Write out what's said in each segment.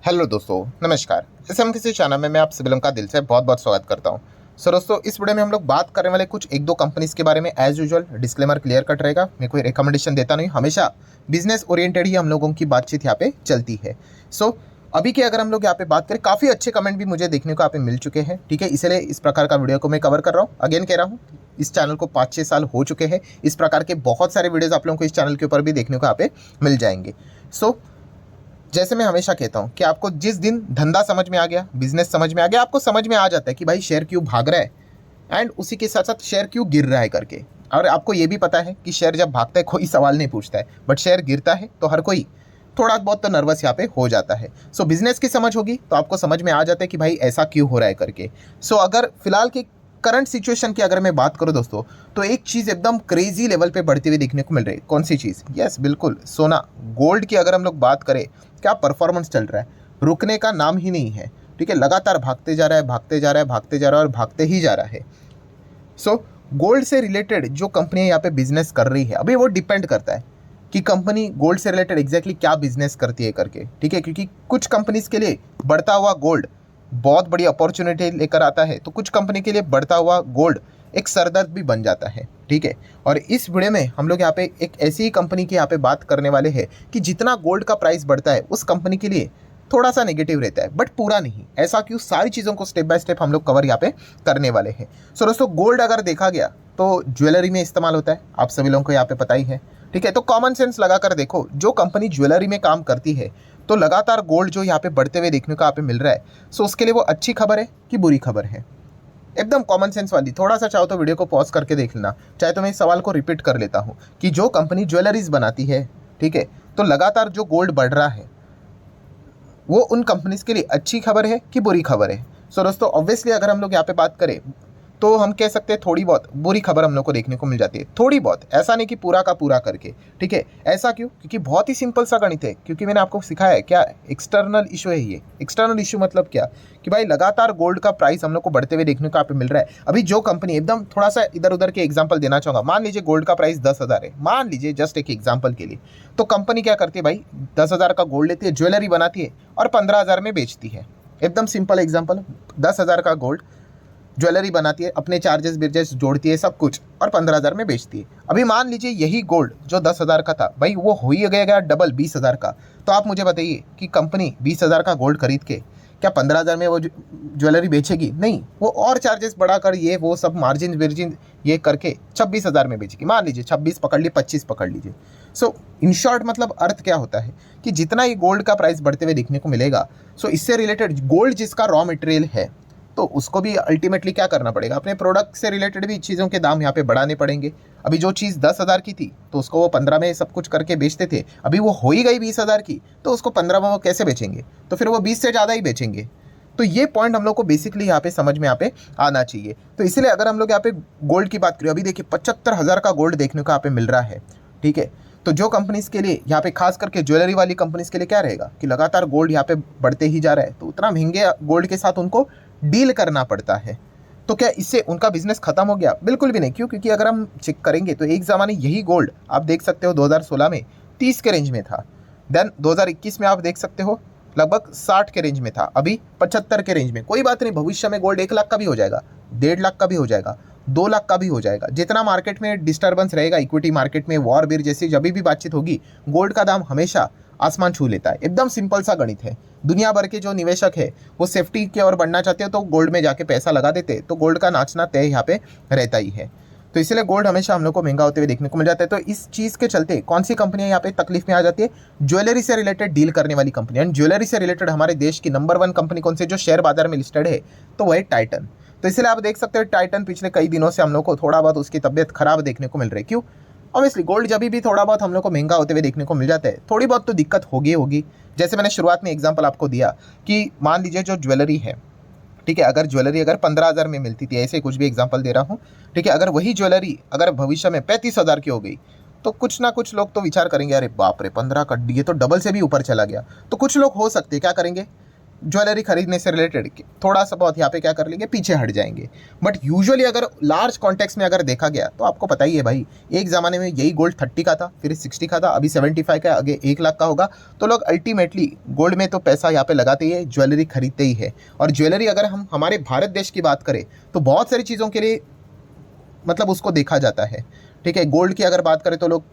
Hello दोस्तों, नमस्कार। इस हम किसी चैनल में मैं आप सभी लोगों का दिल से बहुत बहुत स्वागत करता हूं। सो दोस्तों, इस वीडियो में हम लोग बात करने वाले कुछ एक दो कंपनीज के बारे में। As usual disclaimer clear cut रहेगा, मैं कोई रिकमेंडेशन देता नहीं, हमेशा बिजनेस ओरिएंटेड ही हम लोगों की बातचीत यहाँ पे चलती है। सो अभी की अगर हम लोग यहाँ पे बात करें, काफ़ी अच्छे कमेंट भी मुझे देखने को यहाँ पे मिल चुके हैं। ठीक है, इसलिए इस प्रकार का वीडियो को मैं कवर कर रहा हूँ। अगेन कह रहा हूँ, इस चैनल को 5-6 साल हो चुके हैं। इस प्रकार के बहुत सारे वीडियोज़ आप लोगों को इस चैनल के ऊपर भी देखने को यहाँ पे मिल जाएंगे। सो जैसे मैं हमेशा कहता हूँ कि आपको जिस दिन धंधा समझ में आ गया, बिजनेस समझ में आ गया, आपको समझ में आ जाता है कि भाई शेयर क्यों भाग रहा है एंड उसी के साथ साथ शेयर क्यों गिर रहा है करके। और आपको ये भी पता है कि शेयर जब भागता है कोई सवाल नहीं पूछता है, बट शेयर गिरता है तो हर कोई थोड़ा बहुत तो नर्वस यहाँ पे हो जाता है। सो बिजनेस की समझ होगी तो आपको समझ में आ जाता है कि भाई ऐसा क्यों हो रहा है करके। सो अगर फिलहाल की करंट सिचुएशन की अगर मैं बात करूं दोस्तों, तो एक चीज़ एकदम क्रेजी लेवल पे बढ़ती हुई देखने को मिल रही है। कौन सी चीज़? यस, बिल्कुल सोना, गोल्ड की अगर हम लोग बात करें, क्या परफॉर्मेंस चल रहा है, रुकने का नाम ही नहीं है। ठीक है, लगातार भागते जा रहा है, भागते जा रहा है, भागते जा रहा है और भागते ही जा रहा है। सो गोल्ड से रिलेटेड जो कंपनियां यहाँ पे बिजनेस कर रही है, अभी वो डिपेंड करता है कि कंपनी गोल्ड से रिलेटेड एग्जैक्टली क्या बिजनेस करती है करके। ठीक है, क्योंकि कुछ कंपनीज के लिए बढ़ता हुआ गोल्ड बहुत बड़ी अपॉर्चुनिटी लेकर आता है, तो कुछ कंपनी के लिए बढ़ता हुआ गोल्ड एक सरदर्द भी बन जाता है। ठीक है, और इस वीडियो में हम लोग यहाँ पे एक ऐसी ही कंपनी की यहाँ पे बात करने वाले हैं कि जितना गोल्ड का प्राइस बढ़ता है उस कंपनी के लिए थोड़ा सा नेगेटिव रहता है, बट पूरा नहीं। ऐसा क्यों, सारी चीज़ों को स्टेप बाय स्टेप हम लोग कवर यहाँ पे करने वाले हैं। सो दोस्तों, गोल्ड अगर देखा गया तो ज्वेलरी में इस्तेमाल होता है, आप सभी लोगों को यहाँ पे पता ही है। ठीक है, तो कॉमन सेंस लगा कर देखो, जो कंपनी ज्वेलरी में काम करती है तो लगातार गोल्ड जो यहाँ पे बढ़ते हुए देखने को यहाँ पे मिल रहा है, सो उसके लिए वो अच्छी खबर है कि बुरी खबर है? एकदम कॉमन सेंस वाली। थोड़ा सा चाहो तो वीडियो को पॉज करके देख लेना, चाहे तो मैं इस सवाल को रिपीट कर लेता हूँ कि जो कंपनी ज्वेलरीज बनाती है, ठीक है, तो लगातार जो गोल्ड बढ़ रहा है वो उन कंपनीज के लिए अच्छी खबर है कि बुरी खबर है? सो दोस्तों, ऑब्वियसली अगर हम लोग यहाँ पे बात करें तो हम कह सकते हैं थोड़ी बहुत बुरी खबर हम लोग को देखने को मिल जाती है। थोड़ी बहुत, ऐसा नहीं कि पूरा का पूरा करके। ठीक है, ऐसा क्यों? क्योंकि बहुत ही सिंपल सा गणित है। क्योंकि मैंने आपको सिखाया है क्या, एक्सटर्नल इशू है ये। एक्सटर्नल इशू मतलब क्या कि भाई लगातार गोल्ड का प्राइस हम लोग को बढ़ते हुए देखने को यहाँ पे मिल रहा है। अभी जो कंपनी, एकदम थोड़ा सा इधर उधर के एग्जाम्पल देना चाहूँगा, मान लीजिए गोल्ड का प्राइस 10,000 है, मान लीजिए जस्ट एक एग्जाम्पल के लिए। तो कंपनी क्या करती है भाई, 10,000 का गोल्ड लेती है, ज्वेलरी बनाती है और 15,000 में बेचती है। एकदम सिंपल एग्जाम्पल, 10,000 का गोल्ड ज्वेलरी बनाती है, अपने चार्जेस बिर्जेस जोड़ती है सब कुछ, और 15,000 में बेचती है। अभी मान लीजिए यही गोल्ड जो 10,000 का था भाई, वो हो ही गया डबल 20,000 का। तो आप मुझे बताइए कि कंपनी 20,000 का गोल्ड खरीद के क्या 15,000 में वो ज्वेलरी बेचेगी? नहीं, वो और चार्जेस बढ़ाकर ये वो सब मार्जिन विर्जिन ये करके 26,000 में बेचेगी। मान लीजिए 26 पकड़ लीजिए, 25 पकड़ लीजिए। सो इन शॉर्ट मतलब अर्थ क्या होता है कि जितना ये गोल्ड का प्राइस बढ़ते हुए देखने को मिलेगा, सो इससे रिलेटेड गोल्ड जिसका रॉ मटेरियल है, तो उसको भी अल्टीमेटली क्या करना पड़ेगा, अपने प्रोडक्ट से रिलेटेड भी चीज़ों के दाम यहाँ पे बढ़ाने पड़ेंगे। अभी जो चीज़ 10,000 की थी तो उसको वो 15 में सब कुछ करके बेचते थे, अभी वो हो ही गई 20,000 की, तो उसको 15 में वो कैसे बेचेंगे? तो फिर वो 20 से ज़्यादा ही बेचेंगे। तो ये पॉइंट हम लोग को बेसिकली यहाँ पे समझ में यहाँ पे आना चाहिए। तो इसलिए अगर हम लोग यहाँ पे गोल्ड की बात करें, अभी देखिए 75,000 का गोल्ड देखने को यहाँ पे मिल रहा है। ठीक है, तो जो कंपनीज के लिए यहाँ पे खास करके ज्वेलरी वाली कंपनीज के लिए क्या रहेगा कि लगातार गोल्ड यहाँ पे बढ़ते ही जा रहा है, तो उतना महंगे गोल्ड के साथ उनको डील करना पड़ता है। तो क्या इससे उनका बिजनेस खत्म हो गया? बिल्कुल भी नहीं। क्यों? क्योंकि अगर हम चेक करेंगे तो एक ज़माने यही गोल्ड आप देख सकते हो 2016 में 30 के रेंज में था, देन 2021 में आप देख सकते हो लगभग 60 के रेंज में था, अभी 75 के रेंज में। कोई बात नहीं, भविष्य में गोल्ड 1 लाख का भी हो जाएगा, 1.5 लाख का भी हो जाएगा, 2 लाख का भी हो जाएगा। जितना मार्केट में डिस्टर्बेंस रहेगा, इक्विटी मार्केट में वॉर बीर जैसी जब भी बातचीत होगी, गोल्ड का दाम हमेशा आसमान छू लेता है। एकदम सिंपल सा गणित है। दुनिया भर के जो निवेशक है वो सेफ्टी की ओर बढ़ना चाहते हो तो गोल्ड में जाके पैसा लगा देते, तो गोल्ड का नाचना तय यहाँ पे रहता ही है। तो इसलिए गोल्ड हमेशा हम लोग को महंगा होते हुए देखने को मिल जाता है। तो इस चीज़ के चलते कौन सी कंपनियां यहाँ पे तकलीफ में आ जाती है? ज्वेलरी से रिलेटेड डील करने वाली कंपनी। एंड ज्वेलरी से रिलेटेड हमारे देश की नंबर 1 कंपनी कौन सी जो शेयर बाजार में लिस्टेड है? तो वह है टाइटन। तो इसलिए आप देख सकते हो टाइटन पिछले कई दिनों से हम लोग को थोड़ा बहुत उसकी तबियत खराब देखने को मिल रही है। क्यों? ऑब्वियसली गोल्ड जब भी थोड़ा बहुत हम लोग को महंगा होते हुए देखने को मिल जाता है, थोड़ी बहुत तो दिक्कत होगी। जैसे मैंने शुरुआत में एग्जांपल आपको दिया कि मान लीजिए जो ज्वेलरी है, ठीक है, अगर ज्वेलरी अगर 15,000 में मिलती थी, ऐसे कुछ भी एग्जांपल दे रहा हूँ, ठीक है, अगर वही ज्वेलरी अगर भविष्य में 35,000 की हो गई, तो कुछ ना कुछ लोग तो विचार करेंगे, अरे बाप रे 15 का ये तो डबल से भी ऊपर चला गया। तो कुछ लोग हो सकते क्या करेंगे ज्वेलरी खरीदने से रिलेटेड थोड़ा सा बहुत यहाँ पे क्या कर लेंगे, पीछे हट जाएंगे। बट यूजुअली अगर लार्ज कॉन्टेक्स्ट में अगर देखा गया तो आपको पता ही है भाई, एक ज़माने में यही गोल्ड 30 का था, फिर 60 का था, अभी 75 का, आगे 1 लाख का होगा। तो लोग अल्टीमेटली गोल्ड में तो पैसा यहाँ पे लगाते ही है, ज्वेलरी खरीदते ही है। और ज्वेलरी अगर हम हमारे भारत देश की बात करें तो बहुत सारी चीज़ों के लिए मतलब उसको देखा जाता है। ठीक है, गोल्ड की अगर बात करें तो लोग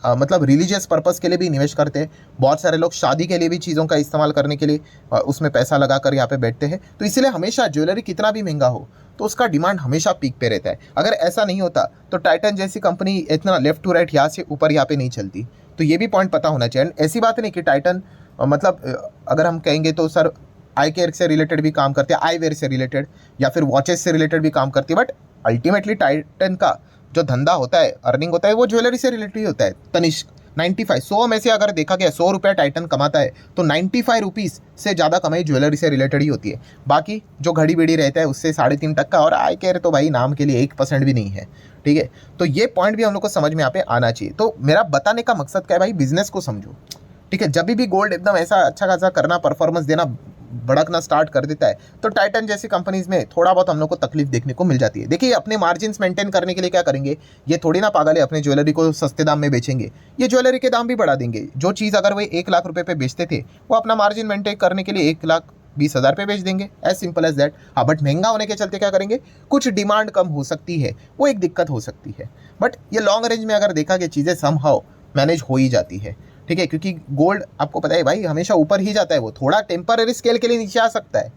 मतलब रिलीजियस पर्पस के लिए भी निवेश करते हैं। बहुत सारे लोग शादी के लिए भी चीज़ों का इस्तेमाल करने के लिए उसमें पैसा लगा कर यहाँ पे बैठते हैं। तो इसीलिए हमेशा ज्वेलरी कितना भी महंगा हो तो उसका डिमांड हमेशा पीक पे रहता है। अगर ऐसा नहीं होता तो टाइटन जैसी कंपनी इतना लेफ्ट टू राइट यहाँ से ऊपर यहाँ पे नहीं चलती। तो ये भी पॉइंट पता होना चाहिए। ऐसी बात नहीं कि टाइटन मतलब अगर हम कहेंगे तो सर आई केयर से रिलेटेड भी काम करते हैं, आई वेयर से रिलेटेड या फिर वॉचेस से रिलेटेड भी काम करती है। बट अल्टीमेटली टाइटन का जो धंधा होता है, अर्निंग होता है, वो ज्वेलरी से रिलेटेड ही होता है। तनिष्क 95 100 में से अगर देखा गया 100 रुपया टाइटन कमाता है तो 95 रुपीज़ से ज़्यादा कमाई ज्वेलरी से रिलेटेड ही होती है। बाकी जो घड़ी बेड़ी रहता है उससे 3.5%, और आई केयर तो भाई नाम के लिए 1% भी नहीं है। ठीक है, तो ये पॉइंट भी हम लोग को समझ में यहाँ पे आना चाहिए। तो मेरा बताने का मकसद क्या है भाई, बिजनेस को समझो। ठीक है, जब भी गोल्ड एकदम ऐसा अच्छा खासा करना, परफॉर्मेंस देना, भड़कना स्टार्ट कर देता है तो टाइटन जैसी कंपनीज में थोड़ा बहुत हम लोग को तकलीफ देखने को मिल जाती है। देखिए, अपने मार्जिन्स मेंटेन करने के लिए क्या करेंगे, ये थोड़ी ना पागल है अपने ज्वेलरी को सस्ते दाम में बेचेंगे, ये ज्वेलरी के दाम भी बढ़ा देंगे। जो चीज़ अगर वो 1 लाख रुपए पे बेचते थे वो अपना मार्जिन मेंटेन करने के लिए 1,20,000 पे बेच देंगे, एज सिंपल एज दैट। हाँ, बट महंगा होने के चलते क्या करेंगे, कुछ डिमांड कम हो सकती है, वो एक दिक्कत हो सकती है। बट ये लॉन्ग रेंज में अगर देखा गया चीज़ें समहाउ मैनेज हो ही जाती है। ठीक है, क्योंकि गोल्ड आपको पता है भाई हमेशा ऊपर ही जाता है, वो थोड़ा टेम्पररी स्केल के लिए नीचे आ सकता है,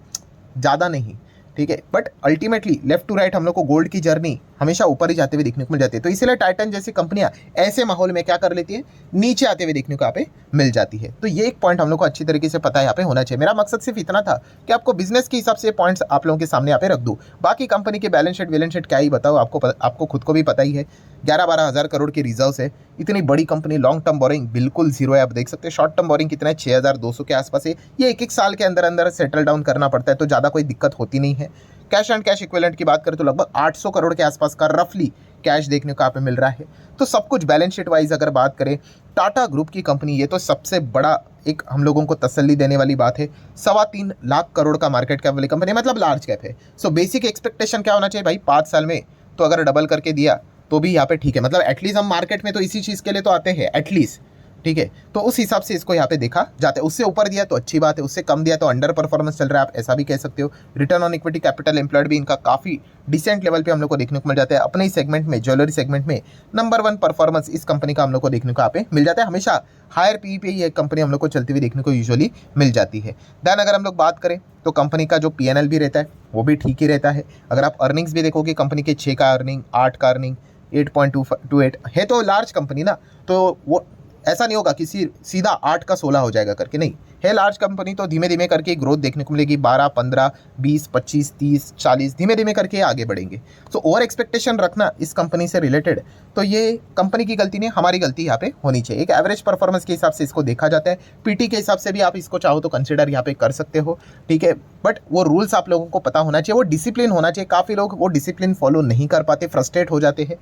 ज़्यादा नहीं। ठीक है, but ultimately left to right हम लोग को गोल्ड की जर्नी हमेशा ऊपर ही जाते हुए देखने को मिल जाती है। तो इसीलिए टाइटन जैसी कंपनियां ऐसे माहौल में क्या कर लेती है, नीचे आते हुए देखने को यहाँ पे मिल जाती है। तो ये एक पॉइंट हम लोग को अच्छी तरीके से पता है यहाँ पे होना चाहिए। मेरा मकसद सिर्फ इतना था कि आपको बिजनेस के हिसाब से पॉइंट्स आप लोगों के सामने यहाँ पे रख दूँ। बाकी कंपनी के बैलेंस शीट क्या ही बताओ, आपको खुद को भी पता ही है। 11-12 हज़ार करोड़ की रिजर्व्स है, इतनी बड़ी कंपनी, लॉन्ग टर्म बोरिंग बिल्कुल जीरो है। आप देख सकते हैं शॉर्ट टर्म बोरिंग कितना है, 6,200 के आसपास है। ये एक साल के अंदर अंदर सेटल डाउन करना पड़ता है, तो ज़्यादा कोई दिक्कत होती नहीं है। कैश एंड कैश इक्विवेलेंट की बात करें तो लगभग 800 करोड़ के आसपास का रफली कैश देखने को यहाँ पे मिल रहा है। तो सब कुछ बैलेंस शीट वाइज अगर बात करें, टाटा ग्रुप की कंपनी, ये तो सबसे बड़ा एक हम लोगों को तसल्ली देने वाली बात है। 3.25 लाख करोड़ का मार्केट कैप वाली कंपनी, मतलब लार्ज कैप है। सो बेसिक एक्सपेक्टेशन क्या होना चाहिए भाई, 5 साल में तो अगर डबल करके दिया तो भी यहाँ पे ठीक है। मतलब एटलीस्ट हम मार्केट में तो इसी चीज़ के लिए तो आते हैं एटलीस्ट। ठीक है, तो उस हिसाब से इसको यहाँ पे देखा जाता है। उससे ऊपर दिया तो अच्छी बात है, उससे कम दिया तो अंडर परफॉर्मेंस चल रहा है, आप ऐसा भी कह सकते हो। Return on equity, capital employed भी इनका काफ़ी डिसेंट लेवल पे हम लोग को देखने को मिल जाता है। अपने ही सेगमेंट में, ज्वेलरी सेगमेंट में नंबर 1 परफॉर्मेंस इस कंपनी का हम लोग को देखने को यहाँ पे मिल जाता है। हमेशा हायर पी पे ये कंपनी हम लोग को चलती हुई देखने को यूजुअली मिल जाती है। देन अगर हम लोग बात करें तो कंपनी का जो PNL भी रहता है वो भी ठीक ही रहता है। अगर आप अर्निंग्स भी देखोगे, कंपनी के 6 का अर्निंग, 8 का अर्निंग, 8.28 है। तो लार्ज कंपनी ना, तो वो ऐसा नहीं होगा कि सीधा 8 का 16 हो जाएगा करके, नहीं है। लार्ज कंपनी तो धीमे धीमे करके ग्रोथ देखने को मिलेगी, 12, 15, 20, 25, 30, 40 धीमे धीमे करके आगे बढ़ेंगे। सो ओवर एक्सपेक्टेशन रखना इस कंपनी से रिलेटेड तो ये कंपनी की गलती नहीं, हमारी गलती यहाँ पे होनी चाहिए। एक एवरेज परफॉर्मेंस के हिसाब से इसको देखा जाता है, PT के हिसाब से भी आप इसको चाहो तो कंसिडर यहाँ पे कर सकते हो। ठीक है, बट वो रूल्स आप लोगों को पता होना चाहिए, वो डिसिप्लिन होना चाहिए। काफ़ी लोग वो डिसिप्लिन फॉलो नहीं कर पाते, फ्रस्ट्रेट हो जाते हैं।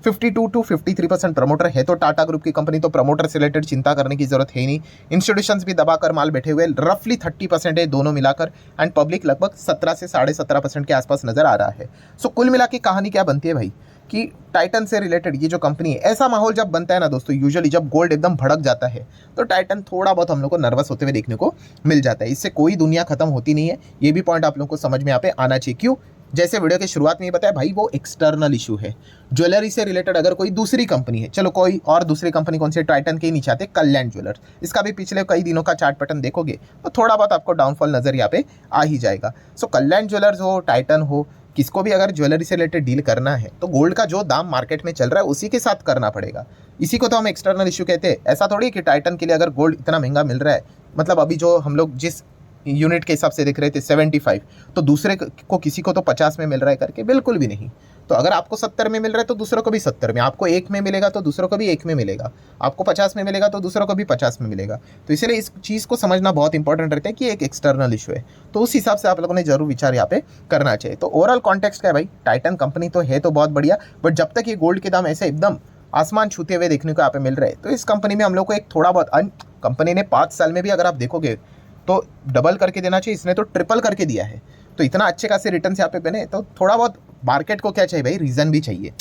52 to 53% प्रमोटर है तो टाटा ग्रुप की कंपनी, तो प्रमोटर से रिलेटेड चिंता करने की जरूरत है ही नहीं। इंस्टीट्यूशंस भी दबाकर माल बैठे हुए, रफली 30% है दोनों मिलाकर, एंड पब्लिक लगभग 17 से 17.5% के आसपास नजर आ रहा है। सो कुल मिला के कहानी क्या बनती है भाई कि टाइटन से रिलेटेड ये जो कंपनी है, ऐसा माहौल जब बनता है ना दोस्तों, यूजुअली जब गोल्ड एकदम भड़क जाता है तो टाइटन थोड़ा बहुत हम लोग को नर्वस होते हुए देखने को मिल जाता है। इससे कोई दुनिया खत्म होती नहीं है, ये भी पॉइंट आप लोगों को समझ में यहाँ पे आना चाहिए। क्यों, जैसे वीडियो के शुरुआत में ये बताया भाई, वो एक्सटर्नल इशू है। ज्वेलरी से रिलेटेड अगर कोई दूसरी कंपनी है, चलो कोई और दूसरी कंपनी कौन सी, टाइटन के ही नीचे आते कल्याण ज्वेलर्स, इसका भी पिछले कई दिनों का चार्ट पैटर्न देखोगे तो थोड़ा बहुत आपको डाउनफॉल नजर यहाँ पे आ ही जाएगा। सो कल्याण ज्वेलर्स हो, टाइटन हो, किसको भी अगर ज्वेलरी से रिलेटेड डील करना है तो गोल्ड का जो दाम मार्केट में चल रहा है उसी के साथ करना पड़ेगा। इसी को तो हम एक्सटर्नल इशू कहते हैं। ऐसा थोड़ी कि टाइटन के लिए अगर गोल्ड इतना महंगा मिल रहा है, मतलब अभी जो हम लोग जिस यूनिट के हिसाब से देख रहे थे 75, तो दूसरे को किसी को तो 50 में मिल रहा है करके, बिल्कुल भी नहीं। तो अगर आपको 70 में मिल रहा है तो दूसरों को भी 70 में, आपको 1 में मिलेगा तो दूसरों को भी 1 में मिलेगा, आपको 50 में मिलेगा तो दूसरों को भी 50 में मिलेगा। तो इसलिए इस चीज़ को समझना बहुत इंपॉर्टेंट रहता है कि एक एक्सटर्नल इशू है, तो उस हिसाब से आप लोगों ने जरूर विचार यहाँ पे करना चाहिए। तो ओवरऑल कॉन्टेक्स्ट क्या है भाई, टाइटन कंपनी तो है तो बहुत बढ़िया, बट जब तक ये गोल्ड के दाम ऐसे एकदम आसमान छूते हुए देखने को यहाँ पे मिल रहे हैं तो इस कंपनी में हम लोग को एक थोड़ा बहुत कंपनी ने 5 साल में भी अगर आप देखोगे तो डबल करके देना चाहिए, इसने तो ट्रिपल करके दिया है। तो इतना अच्छे खासे रिटर्न यहाँ पे बने, तो थोड़ा बहुत मार्केट को क्या चाहिए भाई, रीज़न भी चाहिए।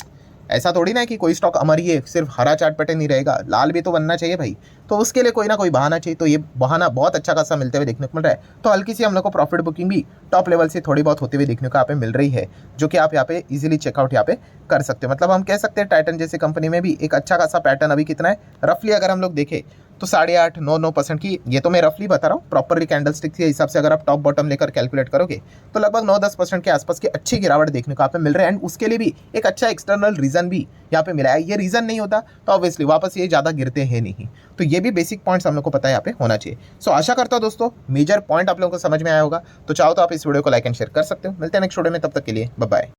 ऐसा थोड़ी ना है कि कोई स्टॉक अमर ही है, सिर्फ हरा चार्ट पैटर्न नहीं रहेगा, लाल भी तो बनना चाहिए भाई। तो उसके लिए कोई ना कोई बहाना चाहिए, तो ये बहाना बहुत अच्छा खासा मिलते हुए देखने को मिल रहा है। तो हल्की सी हम लोग को प्रॉफिट बुकिंग भी टॉप लेवल से थोड़ी बहुत होते हुए देखने को यहाँ पे मिल रही है, जो कि आप यहाँ पे इजीली चेकआउट यहाँ पे कर सकते हो। मतलब हम कह सकते हैं टाइटन जैसे कंपनी में भी एक अच्छा खासा पैटर्न अभी कितना है, रफली अगर हम लोग देखें तो 8.5-9% की, ये तो मैं रफली बता रहा हूँ, प्रॉपरली कैंडलस्टिक के हिसाब से अगर आप टॉप बॉटम लेकर कैलकुलेट करोगे तो लगभग 9-10% के आसपास की अच्छी गिरावट देखने को यहाँ पे मिल रहा है। एंड उसके लिए भी एक अच्छा एक्सटर्नल रीजन भी यहाँ पे मिला है। ये रीजन नहीं होता तो ऑब्वियसली वापस ये ज़्यादा गिरते हैं नहीं। तो ये भी बेसिक पॉइंट्स हम लोग को पता है यहाँ पे होना चाहिए। सो आशा करता हूँ दोस्तों मेजर पॉइंट आप लोगों को समझ में आया होगा। तो चाहो तो आप इस वीडियो को लाइक एंड शेयर कर सकते हो। मिलते हैं नेक्स्ट वीडियो में, तब तक के लिए बाय बाय।